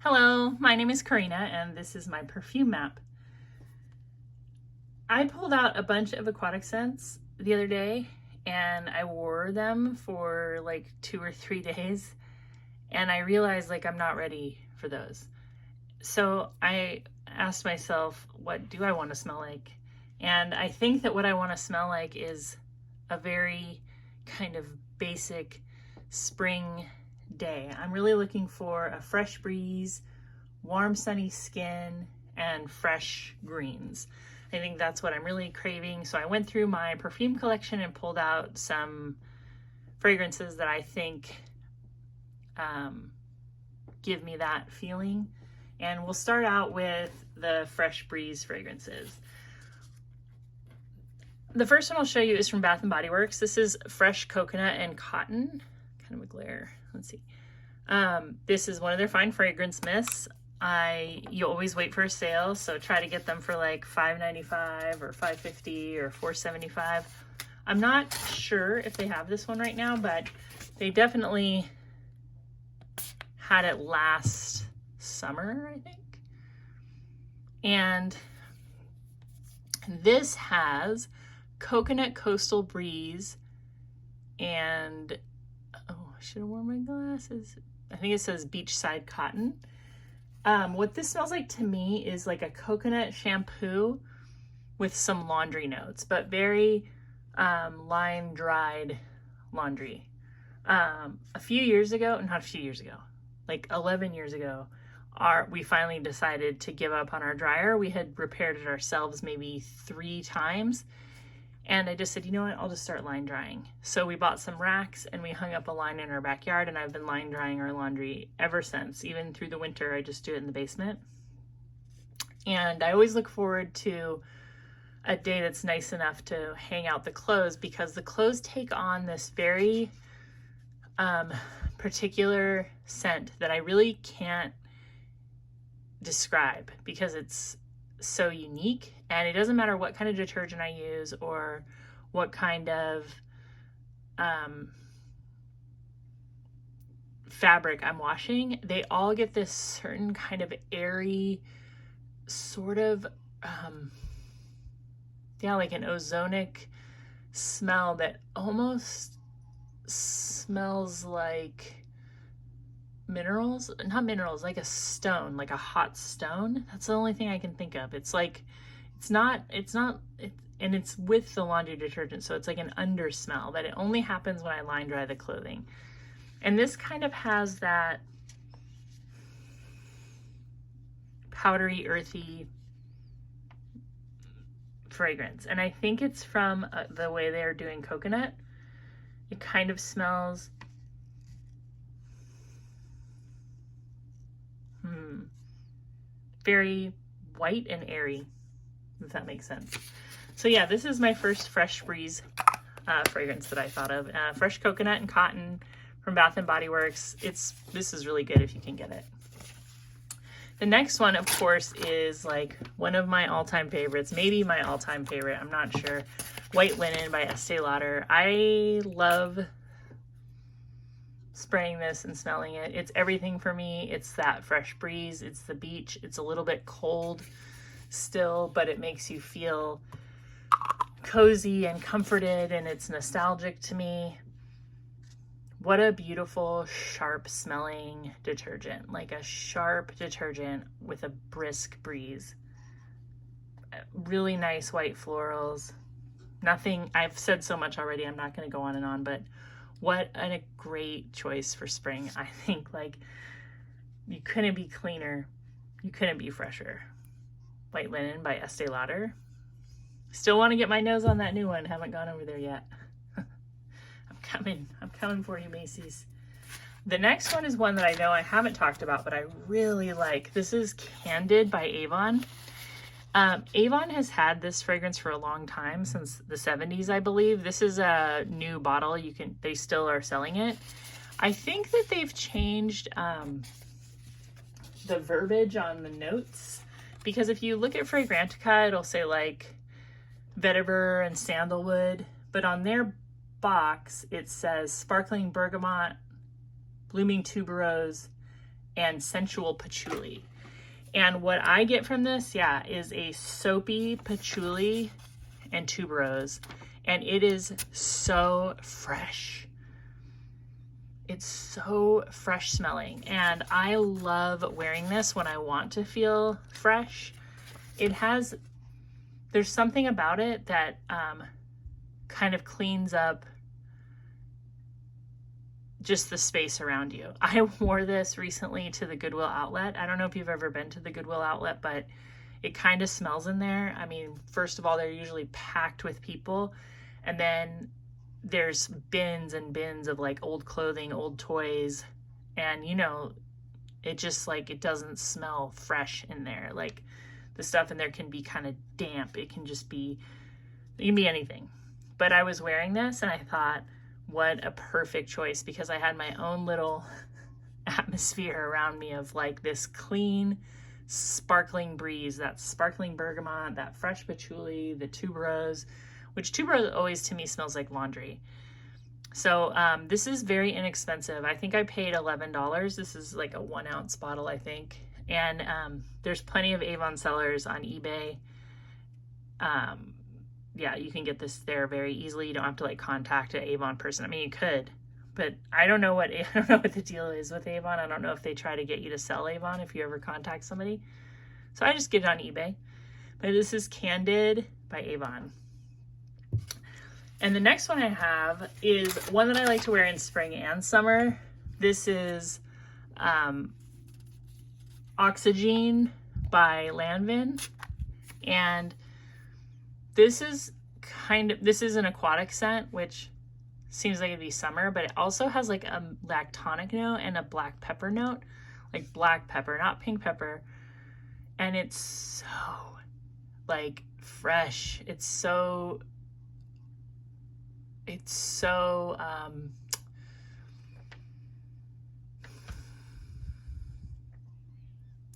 Hello, my name is Karina and this is my perfume map. I pulled out a bunch of aquatic scents the other day and I wore them for like 2 or 3 days and I realized I'm not ready for those. So I asked myself, what do I want to smell like? And I think that what I want to smell like is a very kind of basic spring day. I'm really looking for a fresh breeze, warm sunny skin, and fresh greens. I think that's what I'm really craving. So I went through my perfume collection and pulled out some fragrances that I think give me that feeling. And we'll start out with the fresh breeze fragrances. The first one I'll show you is from Bath & Body Works. This is Fresh Coconut and Cotton. Kind of a glare. Let's see. This is one of their fine fragrance mists. You always wait for a sale, so try to get them for like $5.95 or $5.50 or $4.75. I'm not sure if they have this one right now, but they definitely had it last summer, I think. And this has Coconut Coastal Breeze and, oh, I should have worn my glasses. I think it says Beachside Cotton. What this smells like to me is like a coconut shampoo with some laundry notes, but very line dried laundry. A few years ago, not a few years ago, like 11 years ago, we finally decided to give up on our dryer. We had repaired it ourselves maybe 3 times. And I just said, you know what, I'll just start line drying. So we bought some racks and we hung up a line in our backyard, and I've been line drying our laundry ever since. Even through the winter, I just do it in the basement. And I always look forward to a day that's nice enough to hang out the clothes, because the clothes take on this very particular scent that I really can't describe because it's so unique. And it doesn't matter what kind of detergent I use or what kind of fabric I'm washing, they all get this certain kind of airy sort of like an ozonic smell that almost smells like minerals, not minerals, like a stone, like a hot stone. That's the only thing I can think of. It's and it's with the laundry detergent, so it's like an under smell, but it only happens when I line dry the clothing. And this kind of has that powdery, earthy fragrance. And I think it's from the way they're doing coconut. It kind of smells very white and airy, if that makes sense. So yeah, this is my first fresh breeze fragrance that I thought of. Fresh Coconut and Cotton from Bath & Body Works. This is really good if you can get it. The next one, of course, is like one of my all-time favorites, maybe my all-time favorite, I'm not sure. White Linen by Estee Lauder. I love spraying this and smelling it. It's everything for me. It's that fresh breeze. It's the beach. It's a little bit cold still, but it makes you feel cozy and comforted, and it's nostalgic to me. What a beautiful, sharp smelling detergent, like a sharp detergent with a brisk breeze. Really nice white florals. Nothing, I've said so much already, I'm not going to go on and on, but what a great choice for spring. I think you couldn't be cleaner. You couldn't be fresher. White Linen by Estee Lauder. Still want to get my nose on that new one. Haven't gone over there yet. I'm coming for you, Macy's. The next one is one that I know I haven't talked about, but I really like. This is Candid by Avon. Avon has had this fragrance for a long time, since the 70s, I believe. This is a new bottle. They still are selling it. I think that they've changed the verbiage on the notes, because if you look at Fragrantica, it'll say like vetiver and sandalwood, but on their box it says sparkling bergamot, blooming tuberose, and sensual patchouli. And what I get from this, yeah, is a soapy patchouli and tuberose. And it is so fresh. It's so fresh smelling. And I love wearing this when I want to feel fresh. There's something about it that kind of cleans up just the space around you. I wore this recently to the Goodwill outlet. I don't know if you've ever been to the Goodwill outlet, but it kind of smells in there. I mean, first of all, they're usually packed with people, and then there's bins and bins of like old clothing, old toys, and you know, it just like, it doesn't smell fresh in there. Like the stuff in there can be kind of damp. It can be anything. But I was wearing this and I thought, what a perfect choice, because I had my own little atmosphere around me of like this clean, sparkling breeze, that sparkling bergamot, that fresh patchouli, the tuberose, which tuberose always to me smells like laundry. So this is very inexpensive. I think I paid $11. This is like a 1 ounce bottle, I think. And there's plenty of Avon sellers on eBay. Yeah, you can get this there very easily. You don't have to like contact an Avon person. I mean, you could, but I don't know what the deal is with Avon. I don't know if they try to get you to sell Avon if you ever contact somebody. So I just get it on eBay. But this is Candid by Avon. And the next one I have is one that I like to wear in spring and summer. This is Oxygene by Lanvin. And this is an aquatic scent, which seems like it'd be summer, but it also has like a lactonic note and a black pepper note, like black pepper, not pink pepper. And it's so like fresh. It's so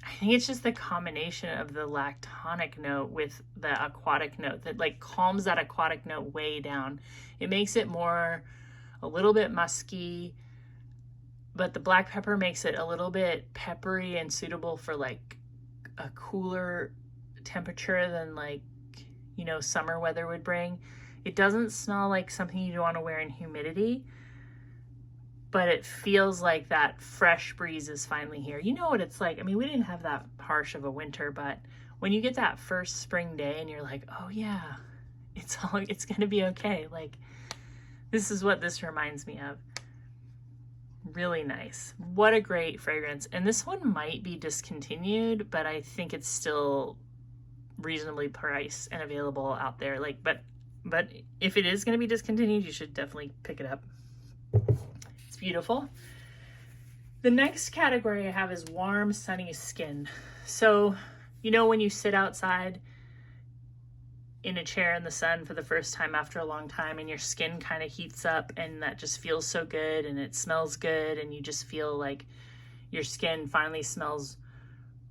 I think it's just the combination of the lactonic note with the aquatic note that like calms that aquatic note way down. It makes it a little bit musky, but the black pepper makes it a little bit peppery and suitable for like a cooler temperature than like, you know, summer weather would bring. It doesn't smell like something you want to wear in humidity, but it feels like that fresh breeze is finally here. You know what it's like. I mean, we didn't have that harsh of a winter, but when you get that first spring day and you're like, oh yeah, it's going to be okay. Like, this is what this reminds me of. Really nice. What a great fragrance. And this one might be discontinued, but I think it's still reasonably priced and available out there. Like, but if it is going to be discontinued, you should definitely pick it up. Beautiful. The next category I have is warm, sunny skin. So, you know, when you sit outside in a chair in the sun for the first time after a long time and your skin kind of heats up and that just feels so good and it smells good and you just feel like your skin finally smells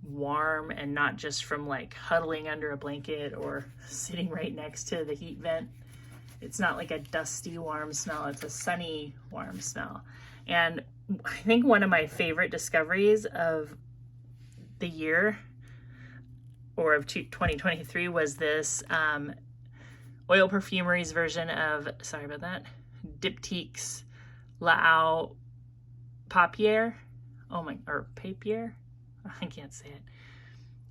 warm and not just from like huddling under a blanket or sitting right next to the heat vent. It's not like a dusty warm smell, it's a sunny warm smell. And I think one of my favorite discoveries of the year or of 2023 was this Oil Perfumery's version of, sorry about that, Diptyque's L'eau Papier. Or Papier? I can't say it.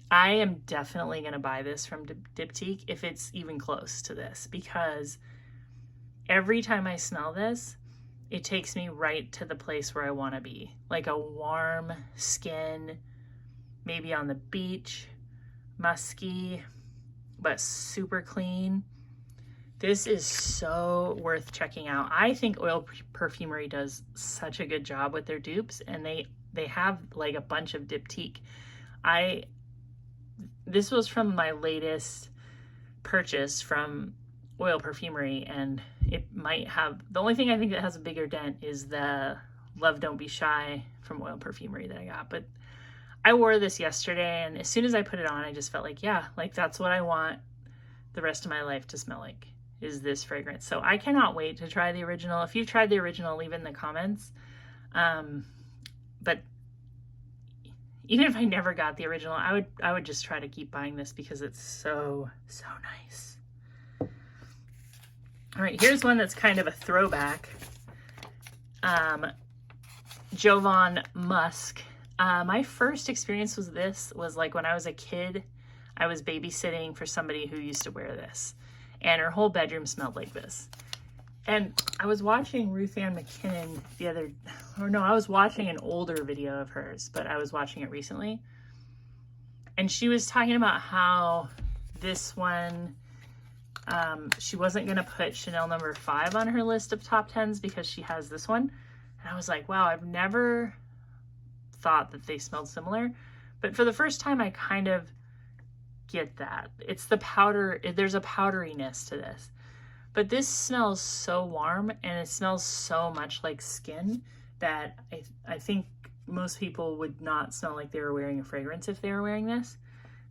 I am definitely going to buy this from Diptyque if it's even close to this, because every time I smell this, it takes me right to the place where I want to be. Like a warm skin, maybe on the beach, musky, but super clean. This is so worth checking out. I think Oil Perfumery does such a good job with their dupes, and they have like a bunch of Diptyque. This was from my latest purchase from Oil Perfumery, and it might have, the only thing I think that has a bigger dent is the Love Don't Be Shy from Oil Perfumery that I got. But I wore this yesterday, and as soon as I put it on, I just felt like, yeah, like that's what I want the rest of my life to smell like, is this fragrance. So I cannot wait to try the original. If you've tried the original, leave it in the comments. But even if I never got the original, I would just try to keep buying this because it's so nice. All right, here's one that's kind of a throwback. Jovan Musk. My first experience with this was like when I was a kid. I was babysitting for somebody who used to wear this, and her whole bedroom smelled like this. And I was watching Ruth Ann McKinnon I was watching an older video of hers, but I was watching it recently. And she was talking about how this one, she wasn't going to put Chanel No. 5 on her list of top 10s because she has this one. And I was like, wow, I've never thought that they smelled similar. But for the first time, I kind of get that. It's the powder. There's a powderiness to this. But this smells so warm and it smells so much like skin that I think most people would not smell like they were wearing a fragrance if they were wearing this.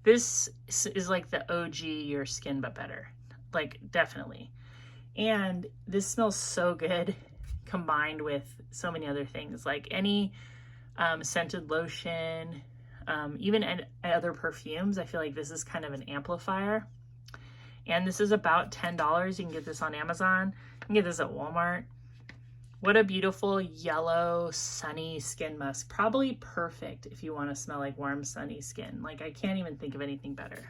This is like the OG Your Skin But Better. Like, definitely. And this smells so good combined with so many other things. Like any scented lotion, even other perfumes, I feel like this is kind of an amplifier. And this is about $10. You can get this on Amazon. You can get this at Walmart. What a beautiful yellow, sunny skin musk. Probably perfect if you want to smell like warm, sunny skin. Like, I can't even think of anything better.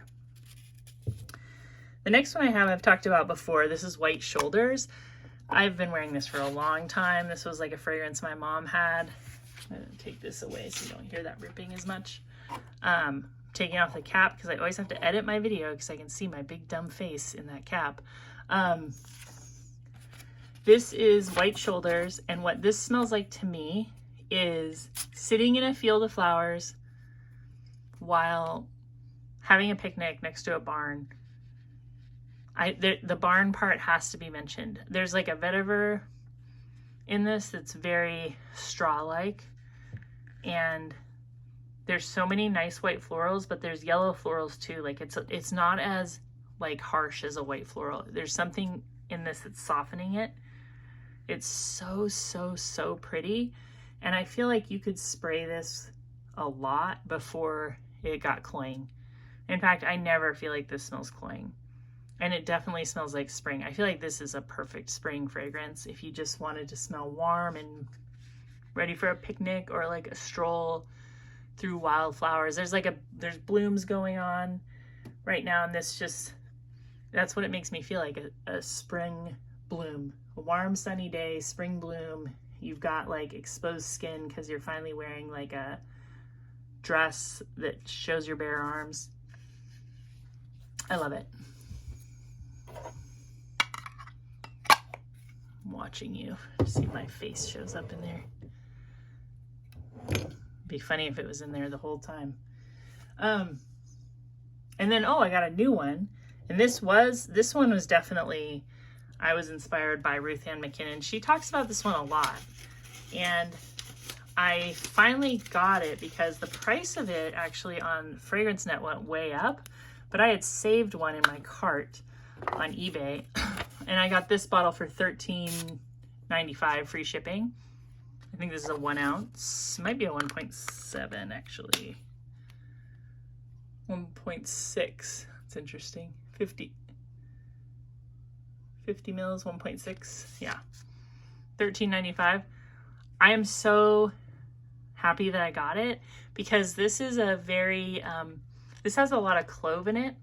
The next one I have, I've talked about before. This is White Shoulders. I've been wearing this for a long time. This was like a fragrance my mom had. I'm going to take this away so you don't hear that ripping as much. Taking off the cap because I always have to edit my video because I can see my big dumb face in that cap. This is White Shoulders, and what this smells like to me is sitting in a field of flowers while having a picnic next to a barn. The barn part has to be mentioned. There's like a vetiver in this that's very straw-like, and there's so many nice white florals, but there's yellow florals too. Like it's not as like harsh as a white floral. There's something in this that's softening it. It's so pretty. And I feel like you could spray this a lot before it got cloying. In fact, I never feel like this smells cloying. And it definitely smells like spring. I feel like this is a perfect spring fragrance if you just wanted to smell warm and ready for a picnic or like a stroll through wildflowers. There's blooms going on right now, and that's what it makes me feel like, a spring bloom. A warm sunny day, spring bloom. You've got like exposed skin because you're finally wearing like a dress that shows your bare arms. I love it. I'm watching you. See if my face shows up in there. Be funny if it was in there the whole time. And then, I got a new one. And this one was definitely, I was inspired by Ruth Ann McKinnon. She talks about this one a lot. And I finally got it because the price of it actually on FragranceNet went way up. But I had saved one in my cart on eBay. And I got this bottle for $13.95 free shipping. I think this is a 1 ounce. It might be a 1.7 actually. 1.6. It's interesting. 50 mils, 1.6. Yeah. $13.95. I am so happy that I got it because this is a very, this has a lot of clove in it.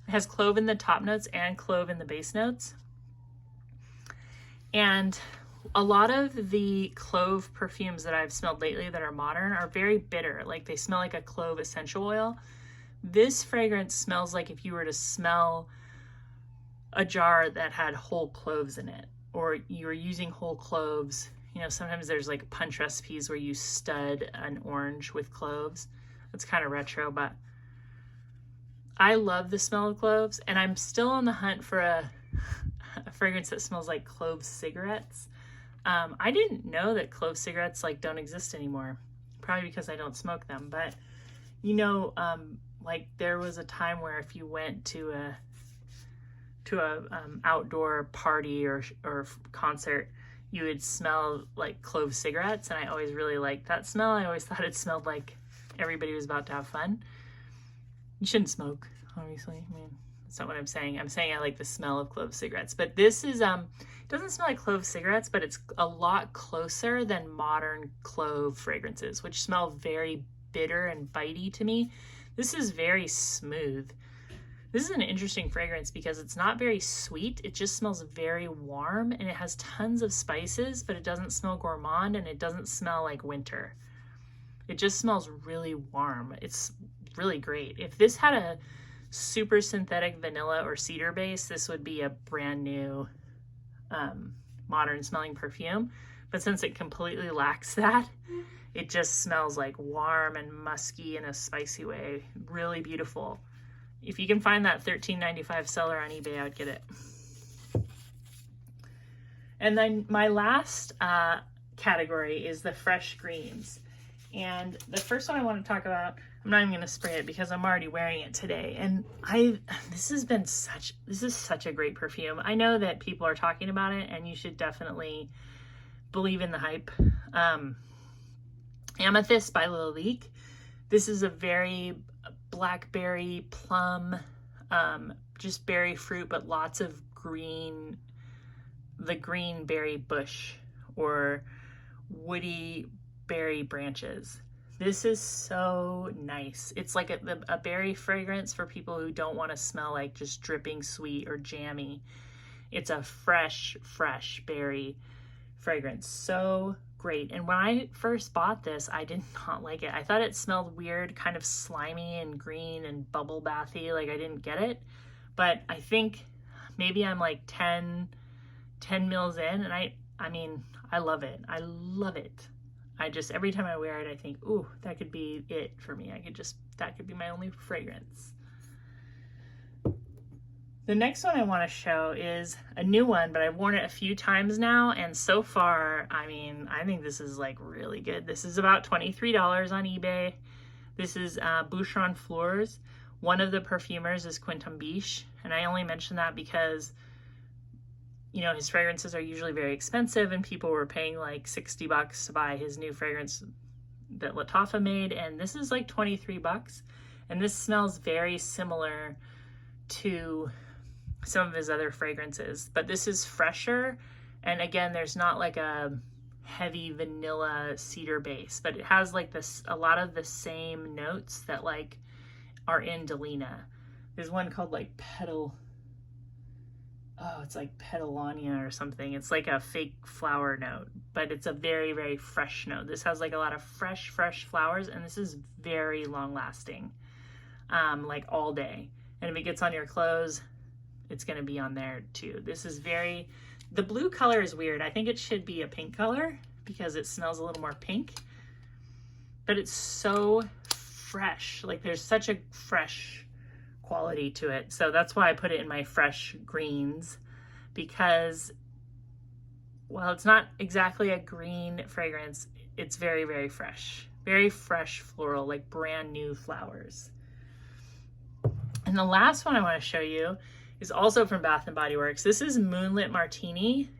It has clove in the top notes and clove in the base notes. And a lot of the clove perfumes that I've smelled lately that are modern are very bitter. Like they smell like a clove essential oil. This fragrance smells like if you were to smell a jar that had whole cloves in it, or you were using whole cloves. You know, sometimes there's like punch recipes where you stud an orange with cloves. It's kind of retro, but I love the smell of cloves, and I'm still on the hunt for a fragrance that smells like clove cigarettes. I didn't know that clove cigarettes like don't exist anymore, probably because I don't smoke them. But you know, like there was a time where if you went to a outdoor party or concert, you would smell like clove cigarettes, and I always really liked that smell. I always thought it smelled like everybody was about to have fun. You shouldn't smoke, obviously. I mean, that's not what I'm saying. I'm saying I like the smell of clove cigarettes. But this is, it doesn't smell like clove cigarettes, but it's a lot closer than modern clove fragrances, which smell very bitter and bitey to me. This is very smooth. This is an interesting fragrance because it's not very sweet. It just smells very warm, and it has tons of spices, but it doesn't smell gourmand, and it doesn't smell like winter. It just smells really warm. It's really great. If this had a super synthetic vanilla or cedar base, this would be a brand new modern smelling perfume. But since it completely lacks that, it just smells like warm and musky in a spicy way. Really beautiful. If you can find that $13.95 seller on eBay, I would get it. And then my last category is the fresh greens. And the first one I want to talk about, I'm not even going to spray it because I'm already wearing it today. And this is such a great perfume. I know that people are talking about it, and you should definitely believe in the hype. Amethyst by Lalique. This is a very blackberry, plum, just berry fruit, but lots of green, the green berry bush or woody berry branches. This is so nice. It's like a berry fragrance for people who don't want to smell like just dripping sweet or jammy. It's a fresh berry fragrance. So great. And when I first bought this, I did not like it. I thought it smelled weird, kind of slimy and green and bubble bathy. Like I didn't get it. But I think maybe I'm like 10 mils in, and I mean, I love it. I love it. I just, every time I wear it, I think, ooh, that could be it for me. That could be my only fragrance. The next one I want to show is a new one, but I've worn it a few times now, and so far, I mean, I think this is like really good. This is about $23 on eBay. This is Boucheron Fleurs. One of the perfumers is Quentin Biche, and I only mention that because, you know, his fragrances are usually very expensive, and people were paying like $60 to buy his new fragrance that Lattafa made, and this is like $23, and this smells very similar to some of his other fragrances, but this is fresher, and again, there's not like a heavy vanilla cedar base, but it has like this, a lot of the same notes that like are in Delina. There's one called like it's like Petalania or something. It's like a fake flower note, but it's a very fresh note. This has like a lot of fresh flowers, and this is very long lasting, like all day. And if it gets on your clothes, it's going to be on there too. This is the blue color is weird. I think it should be a pink color because it smells a little more pink, but it's so fresh. Like there's such a fresh quality to it. So that's why I put it in my fresh greens, because while it's not exactly a green fragrance, it's very fresh floral, like brand new flowers. And the last one I want to show you is also from Bath & Body Works. This is Moonlight Martini,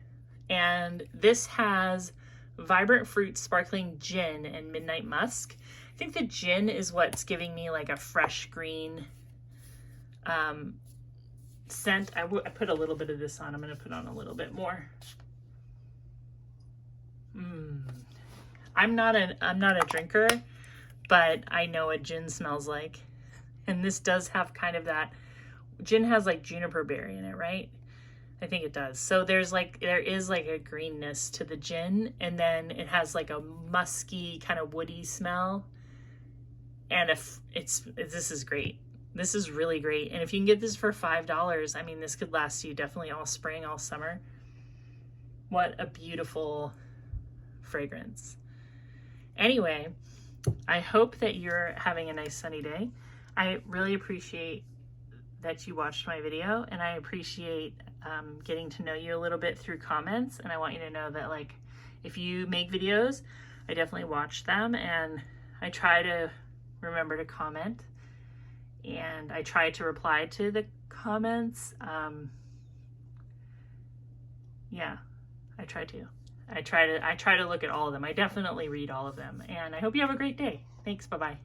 and this has vibrant fruit, sparkling gin, and midnight musk. I think the gin is what's giving me like a fresh green scent. I put a little bit of this on. I'm going to put on a little bit more. I'm not a drinker, but I know what gin smells like. And this does have kind of that, gin has like juniper berry in it, right? I think it does. So there is like a greenness to the gin, and then it has like a musky kind of woody smell. And this is great. This is really great. And if you can get this for $5, I mean, this could last you definitely all spring, all summer. What a beautiful fragrance. Anyway, I hope that you're having a nice sunny day. I really appreciate that you watched my video, and I appreciate getting to know you a little bit through comments. And I want you to know that, like, if you make videos, I definitely watch them, and I try to remember to comment, and I try to reply to the comments. Yeah, I try to look at all of them. I definitely read all of them, and I hope you have a great day. Thanks. Bye-bye.